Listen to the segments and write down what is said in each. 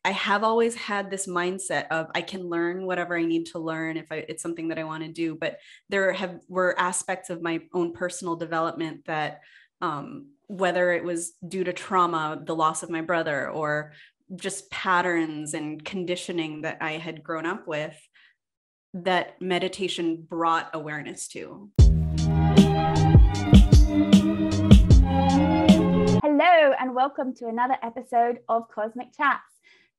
I have always had this mindset of I can learn whatever I need to learn if it's something that I want to do. But were aspects of my own personal development that, whether it was due to trauma, the loss of my brother, or just patterns and conditioning that I had grown up with, that meditation brought awareness to. Hello, and welcome to another episode of Cosmic Chats.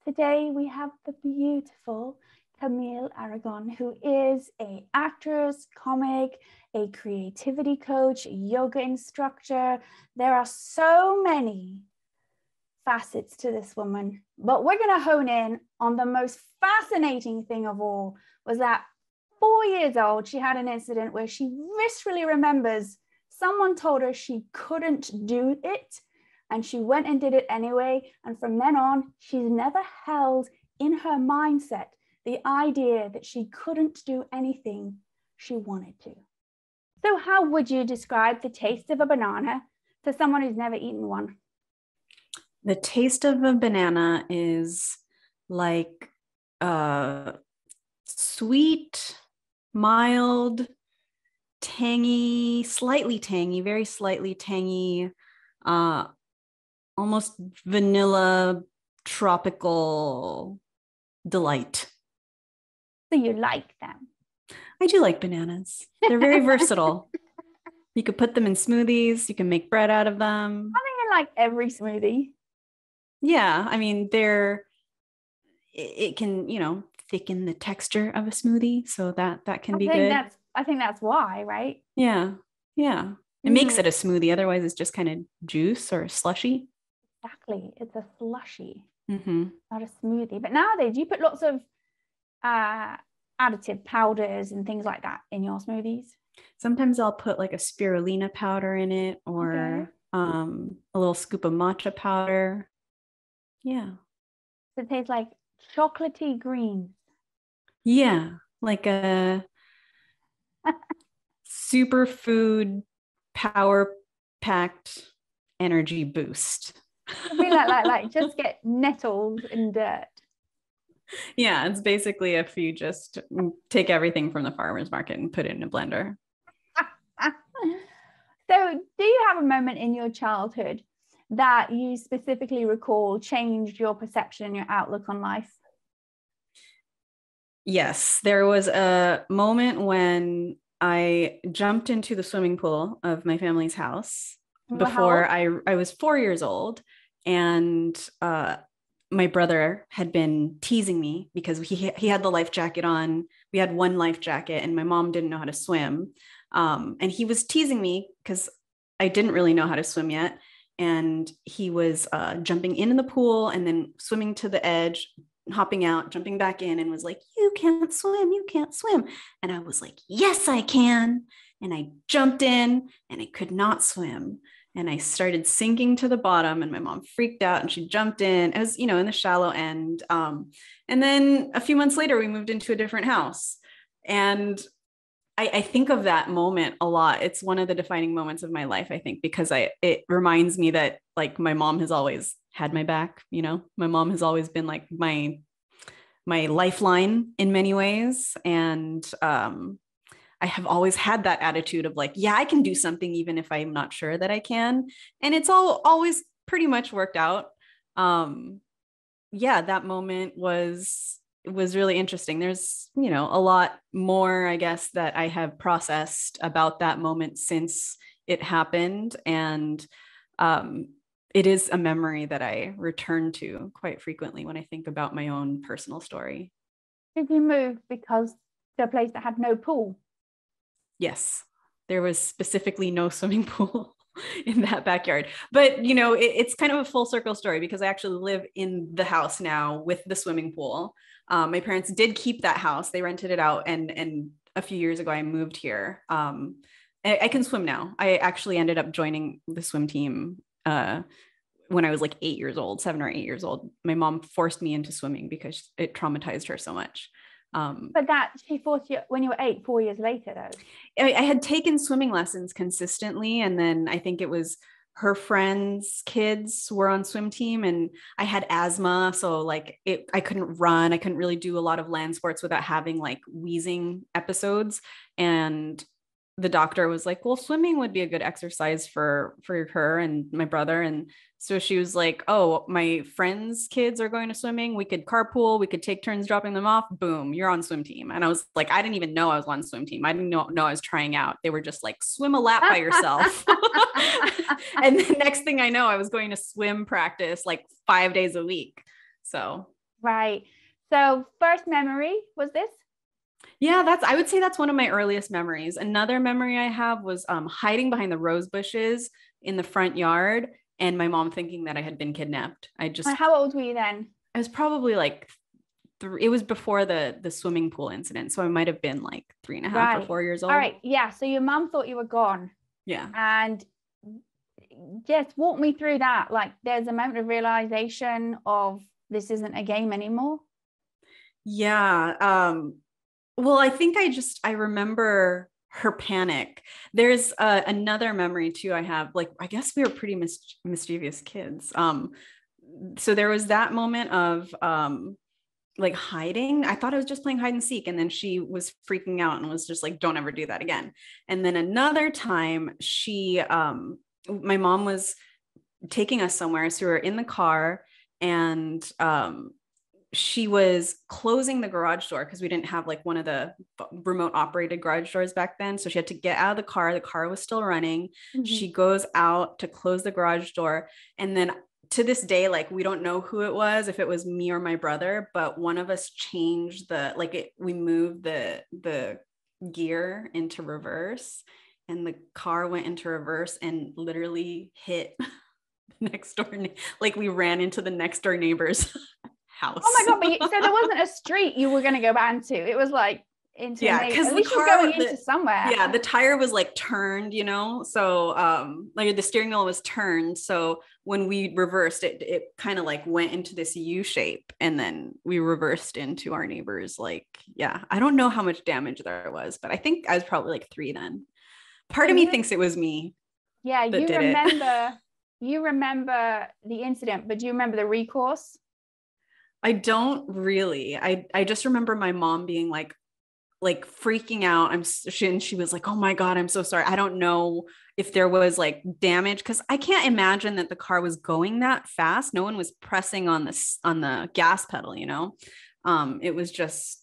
Today we have the beautiful Camille Aragon, who is an actress, comic, a creativity coach, a yoga instructor. There are so many facets to this woman, but we're going to hone in on the most fascinating thing of all. Was that 4 years old, she had an incident where she viscerally remembers someone told her she couldn't do it, and she went and did it anyway. And from then on, she's never held in her mindset the idea that she couldn't do anything she wanted to. So how would you describe the taste of a banana to someone who's never eaten one? The taste of a banana is like sweet, mild, tangy, slightly tangy, very slightly tangy, almost vanilla, tropical delight. So you like them? I do like bananas. They're very versatile. You could put them in smoothies. You can make bread out of them. I think I like every smoothie. Yeah, I mean, it can, thicken the texture of a smoothie. So that can be good. I think that's why, right? Yeah. It makes it a smoothie. Otherwise, it's just kind of juice or slushy. Exactly. It's a slushy, not a smoothie. But nowadays, you put lots of additive powders and things like that in your smoothies. Sometimes I'll put like a spirulina powder in it, or a little scoop of matcha powder. Yeah. So it tastes like chocolatey greens. Yeah, like a superfood power-packed energy boost. I mean, like just get nettles and dirt. Yeah, it's basically if you just take everything from the farmer's market and put it in a blender. So do you have a moment in your childhood that you specifically recall changed your perception and your outlook on life? Yes, there was a moment when I jumped into the swimming pool of my family's house before I was 4 years old. And my brother had been teasing me because he had the life jacket on. We had one life jacket and my mom didn't know how to swim. And he was teasing me because I didn't really know how to swim yet. And he was jumping in the pool and then swimming to the edge, hopping out, jumping back in, and was like, you can't swim. And I was like, yes, I can. And I jumped in and I could not swim. And I started sinking to the bottom, and my mom freaked out and she jumped in. It was, in the shallow end. And then a few months later, we moved into a different house. And I think of that moment a lot. It's one of the defining moments of my life, I think, because it reminds me that like my mom has always had my back. My mom has always been like my lifeline in many ways. And I have always had that attitude of like, yeah, I can do something even if I'm not sure that I can. And it's always pretty much worked out. That moment was really interesting. There's, a lot more, I guess, that I have processed about that moment since it happened. And it is a memory that I return to quite frequently when I think about my own personal story. Did you move because to a place that had no pool? Yes, there was specifically no swimming pool in that backyard. But, it's kind of a full circle story because I actually live in the house now with the swimming pool. My parents did keep that house. They rented it out. And a few years ago, I moved here. I can swim now. I actually ended up joining the swim team when I was like 7 or 8 years old. My mom forced me into swimming because it traumatized her so much. But that she forced you when you were 8, 4 years later, though. I had taken swimming lessons consistently. And then I think it was her friends' kids were on swim team, and I had asthma. So like I couldn't run. I couldn't really do a lot of land sports without having like wheezing episodes. And the doctor was like, well, swimming would be a good exercise for her and my brother. And so she was like, oh, my friends' kids are going to swimming. We could carpool. We could take turns dropping them off. Boom, you're on swim team. And I was like, I didn't even know I was on swim team. I didn't know I was trying out. They were just like, swim a lap by yourself. And the next thing I know, I was going to swim practice like 5 days a week. So. Right. So first memory was this? Yeah, I would say that's one of my earliest memories. Another memory I have was hiding behind the rose bushes in the front yard, and my mom thinking that I had been kidnapped. How old were you then? I was probably like it was before the swimming pool incident. So I might have been like 3.5 or 4 years old. All right. Yeah. So your mom thought you were gone. Yeah. And just walk me through that. Like there's a moment of realization of this isn't a game anymore. Yeah. Well, I think I remember her panic. There's another memory too I have. Like, I guess we were pretty mischievous kids. So there was that moment of like hiding. I thought I was just playing hide and seek, and then she was freaking out and was just like, don't ever do that again. And then another time my mom was taking us somewhere. So we were in the car, and she was closing the garage door because we didn't have like one of the remote operated garage doors back then. So she had to get out of the car. The car was still running. Mm-hmm. She goes out to close the garage door. And then to this day, like we don't know who it was, if it was me or my brother, but one of us changed we moved the gear into reverse, and the car went into reverse and literally hit next door. Like we ran into the next door neighbor's house. Oh my God. But so there wasn't a street you were going to go back into. It was like into because the car going into somewhere. Yeah, the tire was like turned, so like the steering wheel was turned. So when we reversed it kind of like went into this U shape, and then we reversed into our neighbors. Like, yeah, I don't know how much damage there was, but I think I was probably like 3 then. Part of me thinks it was me. Yeah, you remember the incident, but do you remember the recourse? I don't really. I just remember my mom being like freaking out. And she was like, oh my God, I'm so sorry. I don't know if there was like damage, because I can't imagine that the car was going that fast. No one was pressing on the gas pedal, it was just,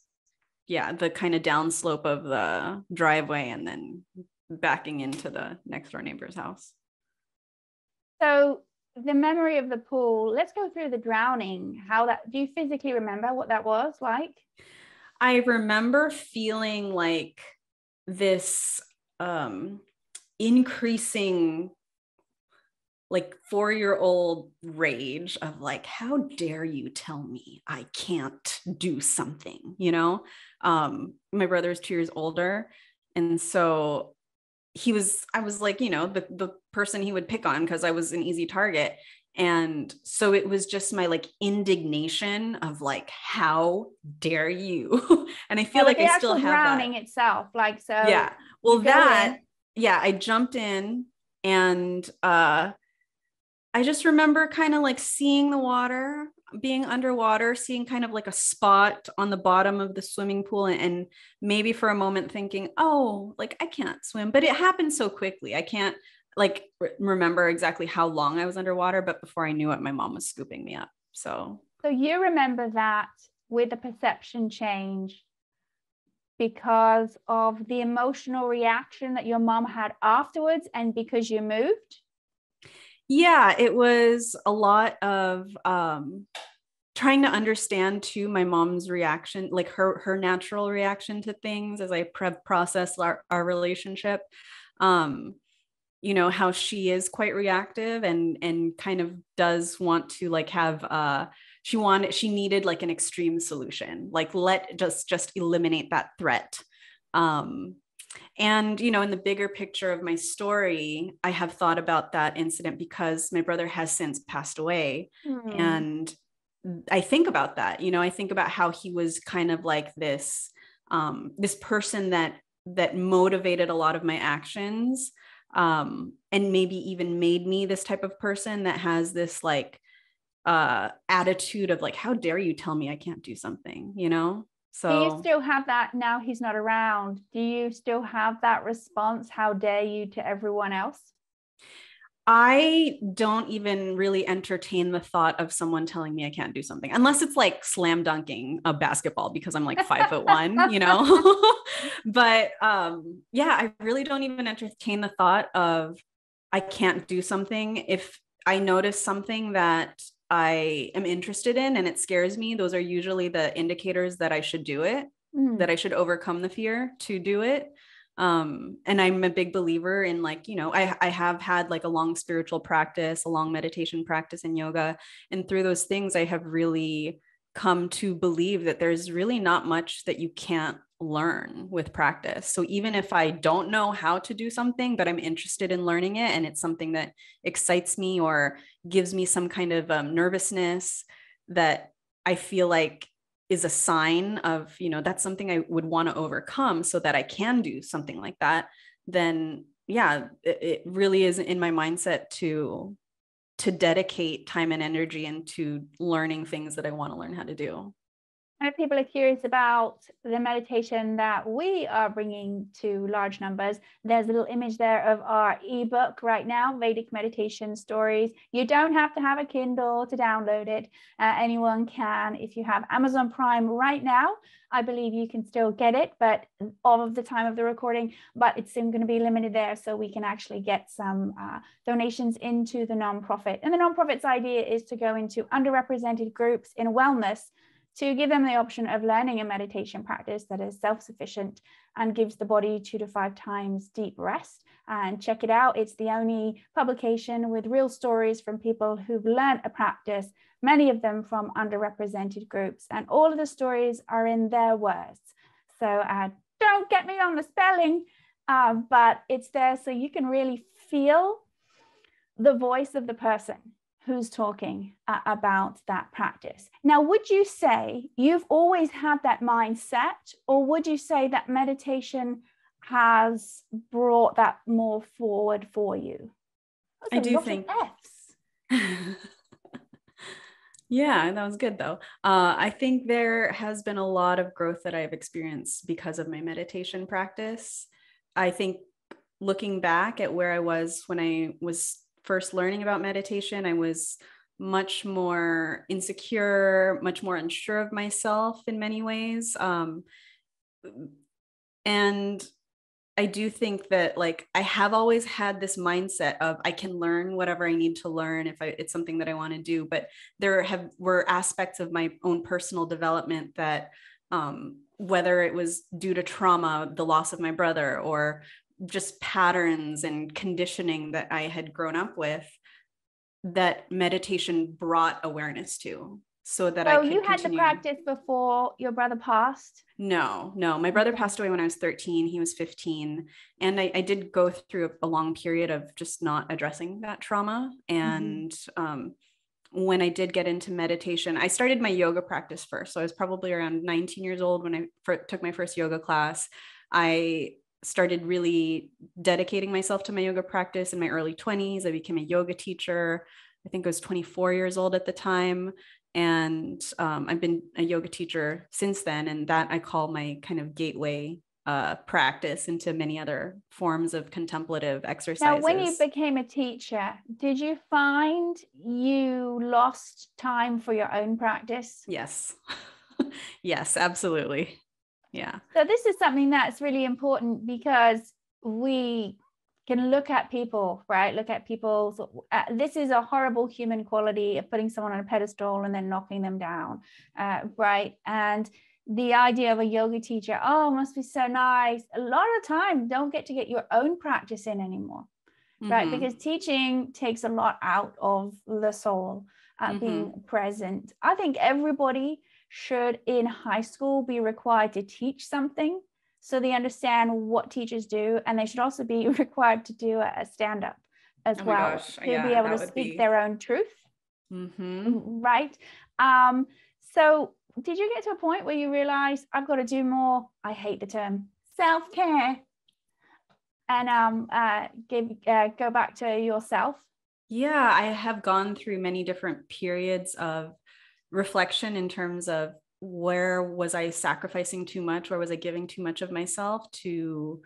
the kind of downslope of the driveway and then backing into the next door neighbor's house. So the memory of the pool, let's go through the drowning. Do you physically remember what that was like? I remember feeling like this increasing like 4-year-old rage of like, how dare you tell me I can't do something, my brother is 2 years older. And so I was like, the person he would pick on because I was an easy target. And so it was just my like indignation of like, how dare you? And I feel like I still have drowning that. Itself. Like, so yeah. Well, I jumped in, and I just remember kind of like seeing the water, being underwater, seeing kind of like a spot on the bottom of the swimming pool, and maybe for a moment thinking, oh, like I can't swim, but it happened so quickly. I can't like remember exactly how long I was underwater, but before I knew it, my mom was scooping me up. So you remember that with the perception change because of the emotional reaction that your mom had afterwards, and because you moved? Yeah, it was a lot of trying to understand too my mom's reaction, like her natural reaction to things as I process our relationship. How she is quite reactive and kind of does want to like have she needed like an extreme solution, like just eliminate that threat. And in the bigger picture of my story, I have thought about that incident because my brother has since passed away. And I think about that, I think about how he was kind of like this person that motivated a lot of my actions. and maybe even made me this type of person that has this like attitude of like, how dare you tell me I can't do something, you know? So do you still have that now he's not around? Do you still have that response, how dare you, to everyone else? I don't even really entertain the thought of someone telling me I can't do something, unless it's like slam dunking a basketball because I'm like 5'1", you know. But yeah, I really don't even entertain the thought of I can't do something. If I notice something that I am interested in and it scares me, those are usually the indicators that I should do it, that I should overcome the fear to do it. And I'm a big believer in like, you know, I have had like a long spiritual practice, a long meditation practice in yoga. And through those things, I have really come to believe that there's really not much that you can't learn with practice. So even if I don't know how to do something, but I'm interested in learning it, and it's something that excites me or gives me some kind of nervousness that I feel like is a sign of, you know, that's something I would want to overcome so that I can do something like that, then yeah, it really is in my mindset to dedicate time and energy into learning things that I want to learn how to do. And if people are curious about the meditation that we are bringing to large numbers, there's a little image there of our ebook right now, Vedic Meditation Stories. You don't have to have a Kindle to download it. Anyone can. If you have Amazon Prime right now, I believe you can still get it, but all of the time of the recording, but it's soon going to be limited there, so we can actually get some donations into the nonprofit. And the nonprofit's idea is to go into underrepresented groups in wellness, to give them the option of learning a meditation practice that is self-sufficient and gives the body 2 to 5 times deep rest. And check it out. It's the only publication with real stories from people who've learned a practice, many of them from underrepresented groups. And all of the stories are in their words. So don't get me on the spelling, but it's there so you can really feel the voice of the person who's talking about that practice. Now, would you say you've always had that mindset, or would you say that meditation has brought that more forward for you? I do think F's. Yeah, that was good though. I think there has been a lot of growth that I've experienced because of my meditation practice. I think looking back at where I was when I was first learning about meditation, I was much more insecure, much more unsure of myself in many ways. And I do think that like I have always had this mindset of I can learn whatever I need to learn if it's something that I want to do. But there were aspects of my own personal development that whether it was due to trauma, the loss of my brother, or just patterns and conditioning that I had grown up with, that meditation brought awareness to, so that I could you had continue. The practice before your brother passed? No, my brother passed away when I was 13. He was 15. And I did go through a long period of just not addressing that trauma. And when I did get into meditation, I started my yoga practice first. So I was probably around 19 years old when I took my first yoga class. I started really dedicating myself to my yoga practice in my early 20s. I became a yoga teacher. I think I was 24 years old at the time. And I've been a yoga teacher since then. And that I call my kind of gateway practice into many other forms of contemplative exercises. Now, when you became a teacher, did you find you lost time for your own practice? Yes. Yes, absolutely. Yeah. So this is something that's really important, because we can look at people, right? Look at people. This is a horrible human quality of putting someone on a pedestal and then knocking them down, right? And the idea of a yoga teacher, oh, must be so nice. A lot of time, don't get to get your own practice in anymore, right? Because teaching takes a lot out of the soul, being present. I think everybody should in high school be required to teach something, so they understand what teachers do, and they should also be required to do a stand-up as well, to be able to speak their own truth, right? So did you get to a point where you realize I've got to do more, I hate the term, self-care? and go back to yourself? Yeah, I have gone through many different periods of reflection in terms of where was I sacrificing too much, where was I giving too much of myself to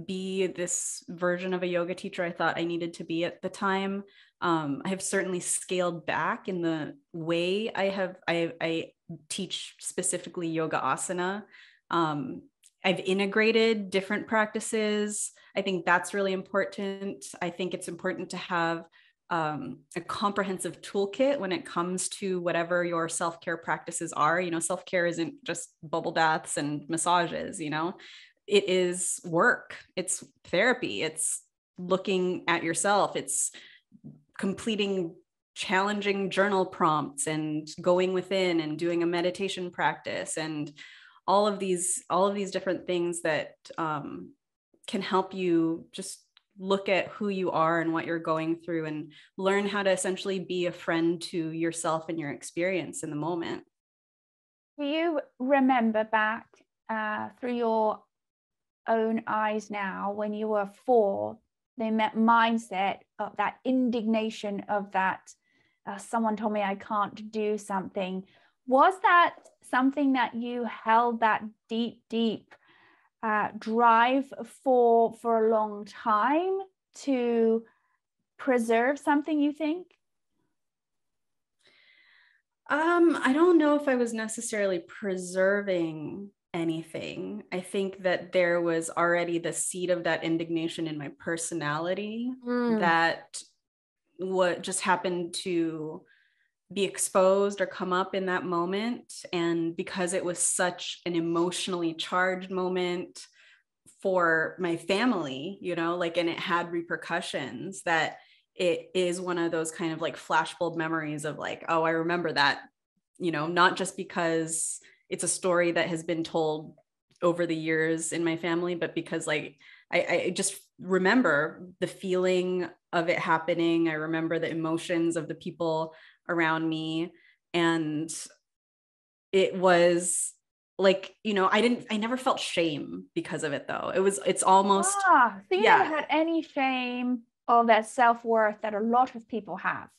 be this version of a yoga teacher I thought I needed to be at the time. I have certainly scaled back in the way I teach specifically yoga asana. I've integrated different practices. I think that's really important. I think it's important to have a comprehensive toolkit when it comes to whatever your self-care practices are. You know, self-care isn't just bubble baths and massages, you know, it is work, it's therapy, it's looking at yourself, it's completing challenging journal prompts and going within and doing a meditation practice and all of these different things that can help you just look at who you are and what you're going through and learn how to essentially be a friend to yourself and your experience in the moment. Do you remember back through your own eyes now when you were 4, the mindset of that indignation of that someone told me I can't do something? Was that something that you held that deep drive for a long time to preserve something, you think? I don't know if I was necessarily preserving anything. I think that there was already the seed of that indignation in my personality that what just happened to be exposed or come up in that moment. And because it was such an emotionally charged moment for my family, you know, like, and it had repercussions, that it is one of those kind of like flashbulb memories of like, oh, I remember that, you know, not just because it's a story that has been told over the years in my family, but because like, I just remember the feeling of it happening. I remember the emotions of the people around me. And it was like, you know, I never felt shame because of it though. It's almost, so you never had any shame of that self-worth that a lot of people have?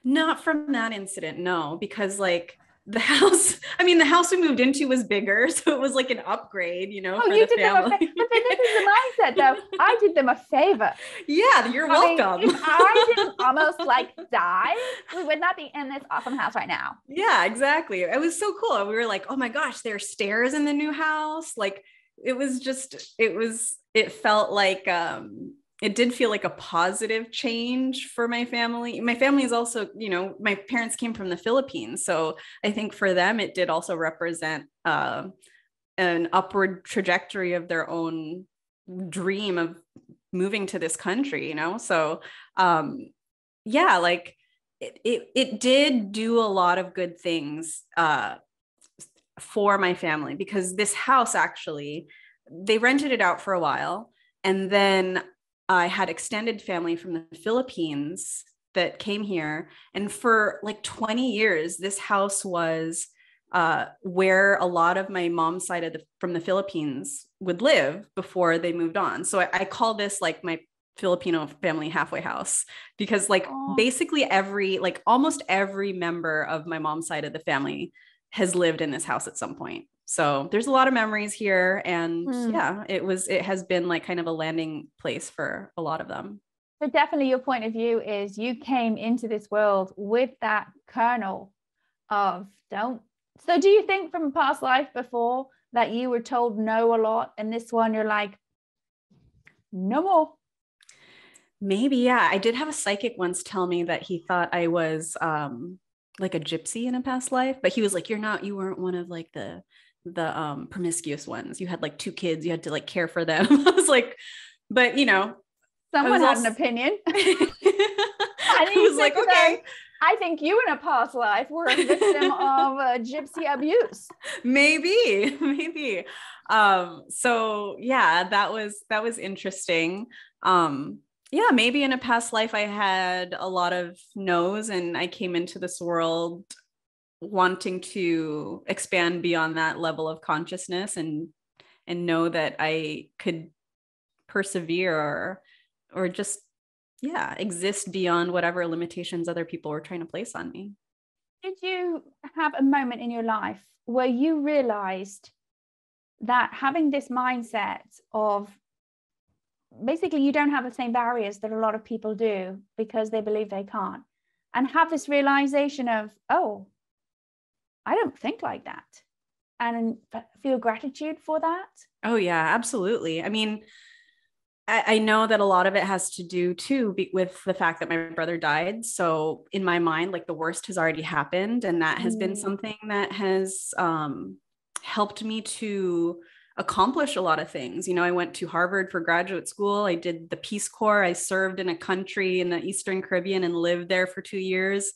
Not from that incident, no, because like the house we moved into was bigger, so it was like an upgrade, you know, for you the did family. them but then this is the mindset though. I did them a favor. Yeah, you're welcome. If I didn't almost like die, we would not be in this awesome house right now. Yeah, exactly. It was so cool. We were like, oh my gosh, there's stairs in the new house. Like it felt like it did feel like a positive change for my family. My family is also, you know, my parents came from the Philippines. So I think for them, it did also represent an upward trajectory of their own dream of moving to this country, you know? So yeah, like it did do a lot of good things for my family, because this house, actually, they rented it out for a while. And then I had extended family from the Philippines that came here. And for like 20 years, this house was where a lot of my mom's side from the Philippines would live before they moved on. So I call this like my Filipino family halfway house, because like basically almost every member of my mom's side of the family has lived in this house at some point. So there's a lot of memories here. And yeah, it has been like kind of a landing place for a lot of them. But definitely your point of view is you came into this world with that kernel of don't. So do you think from past life before that you were told no a lot, and this one you're like, no more? Maybe, yeah. I did have a psychic once tell me that he thought I was like a gypsy in a past life, but he was like, you weren't one of like the promiscuous ones. You had like 2 kids, you had to like care for them. I was like, but you know, someone had an opinion. I was like, okay. I think you in a past life were a victim of gypsy abuse. Maybe. So yeah, that was interesting. Yeah, maybe in a past life I had a lot of no's, and I came into this world wanting to expand beyond that level of consciousness and know that I could persevere or just, yeah, exist beyond whatever limitations other people were trying to place on me. Did you have a moment in your life where you realized that having this mindset of basically you don't have the same barriers that a lot of people do because they believe they can't, and have this realization of, oh, I don't think like that, and feel gratitude for that? Oh yeah, absolutely. I mean, I know that a lot of it has to do too with the fact that my brother died. So in my mind, like the worst has already happened. And that has been something that has helped me to accomplish a lot of things. You know, I went to Harvard for graduate school. I did the Peace Corps. I served in a country in the Eastern Caribbean and lived there for 2 years.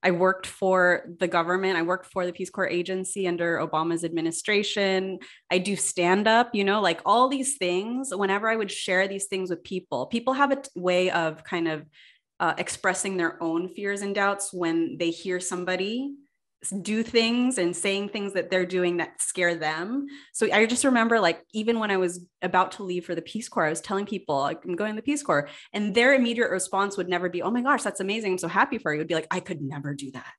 I worked for the government. I worked for the Peace Corps agency under Obama's administration. I do stand-up, you know, like all these things. Whenever I would share these things with people, people have a way of kind of expressing their own fears and doubts when they hear somebody do things and saying things that they're doing that scare them. So I just remember, like, even when I was about to leave for the Peace Corps, I was telling people, like, I'm going to the Peace Corps, and their immediate response would never be, oh my gosh, that's amazing, I'm so happy for you. It would be like, I could never do that.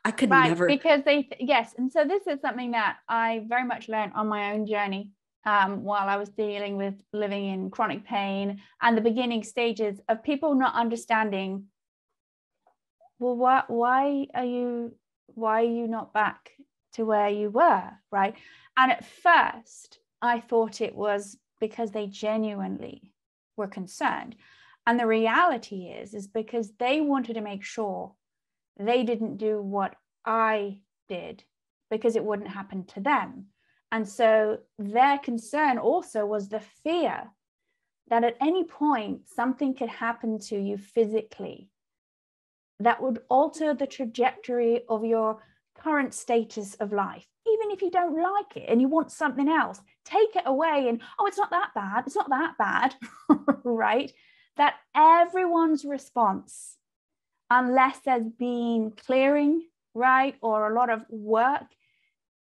I could never. Because yes. And so this is something that I very much learned on my own journey while I was dealing with living in chronic pain and the beginning stages of people not understanding, well, why are you not back to where you were, right? And at first, I thought it was because they genuinely were concerned. And the reality is because they wanted to make sure they didn't do what I did because it wouldn't happen to them. And so their concern also was the fear that at any point, something could happen to you physically that would alter the trajectory of your current status of life. Even if you don't like it and you want something else, take it away and, oh, it's not that bad. It's not that bad, right? That everyone's response, unless there's been clearing, right, or a lot of work,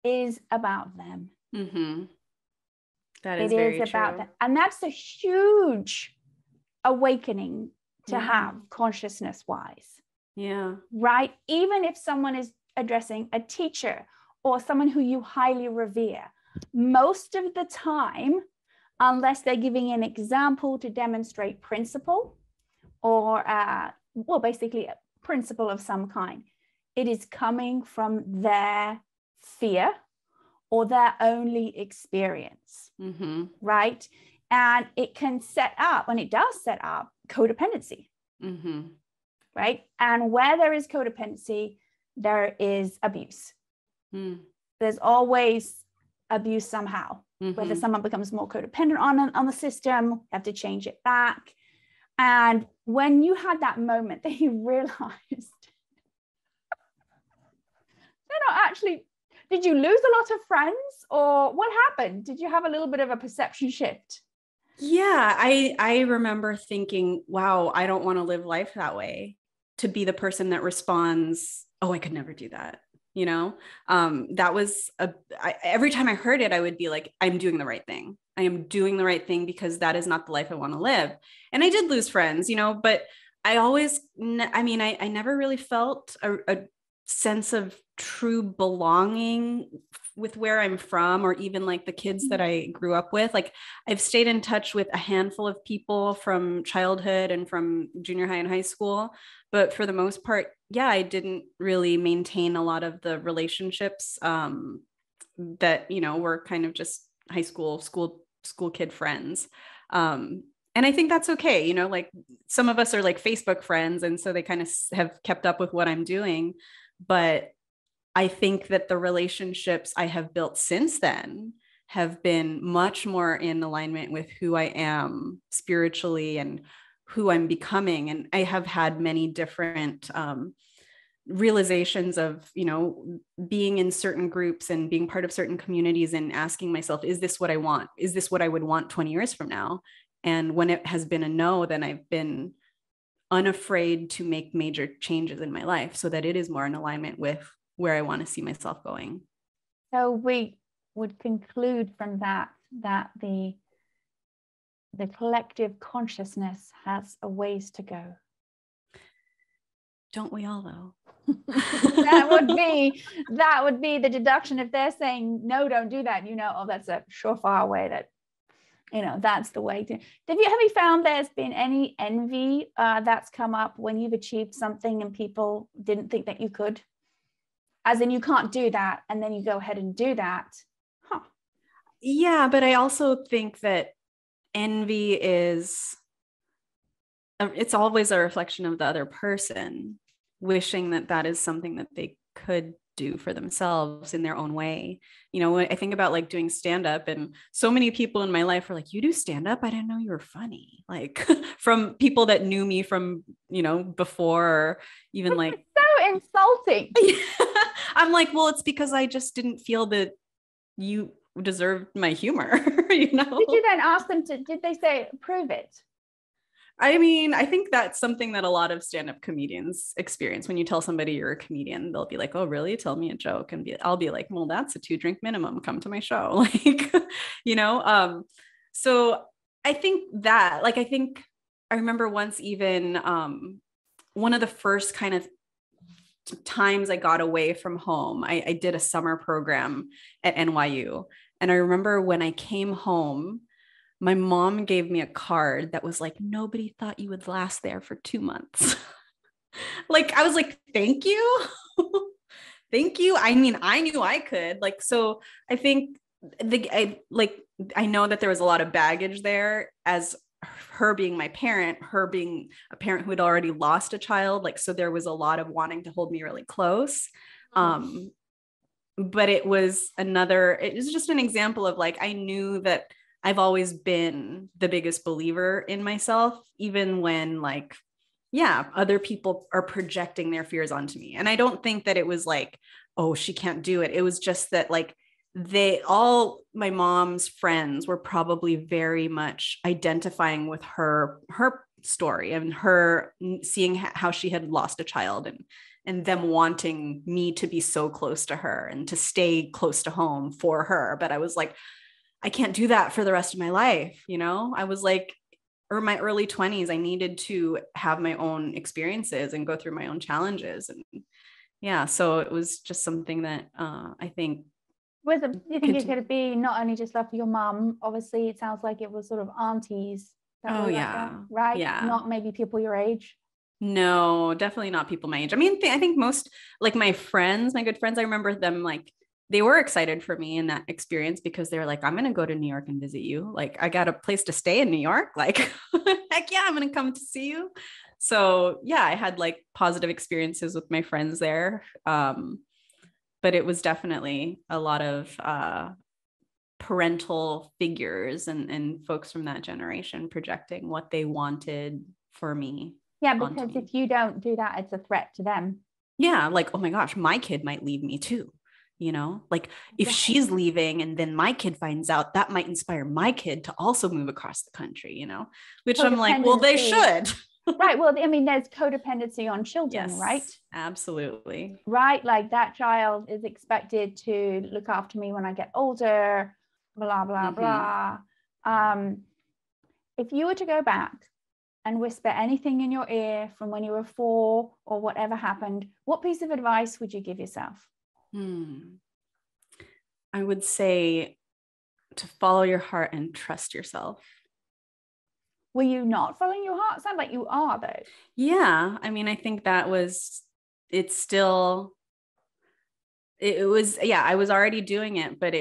is about them. Mm-hmm. That is very true. About them. And that's a huge awakening to have consciousness-wise. Yeah. Right? Even if someone is addressing a teacher or someone who you highly revere, most of the time, unless they're giving an example to demonstrate principle or, basically a principle of some kind, it is coming from their fear or their only experience, right? And it can set up, and it does set up, codependency. Right? And where there is codependency, there is abuse. There's always abuse somehow. Whether someone becomes more codependent on the system, you have to change it back. And when you had that moment that you realized they're not actually, did you lose a lot of friends or what happened? Did you have a little bit of a perception shift? Yeah, I remember thinking, wow, I don't want to live life that way. To be the person that responds, oh, I could never do that. You know, that was every time I heard it, I would be like, I'm doing the right thing. I am doing the right thing because that is not the life I want to live. And I did lose friends, you know, but I always, I never really felt a sense of true belonging with where I'm from, or even like the kids that I grew up with. Like, I've stayed in touch with a handful of people from childhood and from junior high and high school, but for the most part, yeah, I didn't really maintain a lot of the relationships that, you know, were kind of just high school kid friends. And I think that's okay. You know, like some of us are like Facebook friends, and so they kind of have kept up with what I'm doing. But I think that the relationships I have built since then have been much more in alignment with who I am spiritually and who I'm becoming. And I have had many different realizations of, you know, being in certain groups and being part of certain communities and asking myself, is this what I want? Is this what I would want 20 years from now? And when it has been a no, then I've been unafraid to make major changes in my life so that it is more in alignment with where I want to see myself going. So we would conclude from that the the collective consciousness has a ways to go. Don't we all though? that would be the deduction. If they're saying no, don't do that, oh, that's a surefire way that that's the way to. Have you found there's been any envy that's come up when you've achieved something and people didn't think that you could, as in you can't do that, and then you go ahead and do that? Yeah, but I also think that envy is, it's always a reflection of the other person wishing that is something that they could do for themselves in their own way. I think about like doing stand-up, and so many people in my life are like, you do stand-up? I didn't know you were funny. Like from people that knew me from, before, or even Which like is so insulting. I'm like, well, it's because I just didn't feel that you deserved my humor. Did you then ask them did they say, prove it? I mean, I think that's something that a lot of stand-up comedians experience. When you tell somebody you're a comedian, they'll be like, oh, really? Tell me a joke. And I'll be like, well, that's a 2-drink minimum. Come to my show. Like, so I think that, like, I remember once even one of the first kind of times I got away from home, I did a summer program at NYU. And I remember when I came home, my mom gave me a card that was like, nobody thought you would last there for 2 months. Like, I was like, thank you. Thank you. I mean, I knew I could. Like, so I think I know that there was a lot of baggage there, as her being my parent, her being a parent who had already lost a child. Like, so there was a lot of wanting to hold me really close. But it was just an example of like, I knew that I've always been the biggest believer in myself, even when like, other people are projecting their fears onto me. And I don't think that it was like, oh, she can't do it. It was just that like my mom's friends were probably very much identifying with her story and her seeing how she had lost a child, and them wanting me to be so close to her and to stay close to home for her. But I was like, I can't do that for the rest of my life. I was like, or my early 20s, I needed to have my own experiences and go through my own challenges. And so it was just something that I think. Do you think it could be not only just love for your mom? Obviously, it sounds like it was sort of aunties that were like that, right? Yeah. Not maybe people your age. No, definitely not people my age. I mean, I think most, like my good friends, I remember them like, they were excited for me in that experience because they were like, I'm going to go to New York and visit you. Like, I got a place to stay in New York. Like, heck yeah, I'm going to come to see you. So I had like positive experiences with my friends there. But it was definitely a lot of parental figures and folks from that generation projecting what they wanted for me. Yeah, because if you don't do that, it's a threat to them. Yeah, like, oh my gosh, my kid might leave me too. Like if she's leaving and then my kid finds out, that might inspire my kid to also move across the country, which I'm like, well, they should. Right. Well, I mean, there's codependency on children, yes, right? Absolutely. Right. Like that child is expected to look after me when I get older, blah, blah, blah. If you were to go back and whisper anything in your ear from when you were 4 or whatever happened, what piece of advice would you give yourself? I would say to follow your heart and trust yourself. Were you not following your heart? Sounds like you are, though. Yeah. I mean, I think I was already doing it, but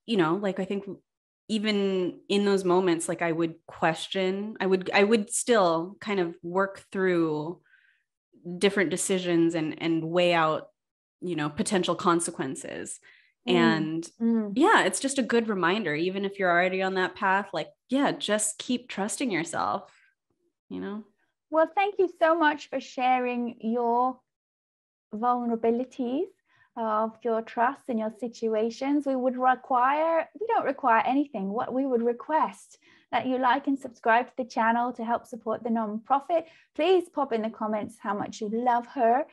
like, I think even in those moments, like I would question, I would still kind of work through different decisions and weigh out, potential consequences. And it's just a good reminder, even if you're already on that path, like, just keep trusting yourself, Well, thank you so much for sharing your vulnerabilities of your trust and your situations. We don't require anything. What we would request that you like and subscribe to the channel to help support the nonprofit. Please pop in the comments how much you love her.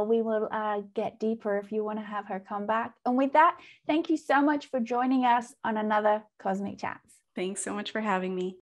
We will get deeper if you want to have her come back. And with that, thank you so much for joining us on another Cosmic Chats. Thanks so much for having me.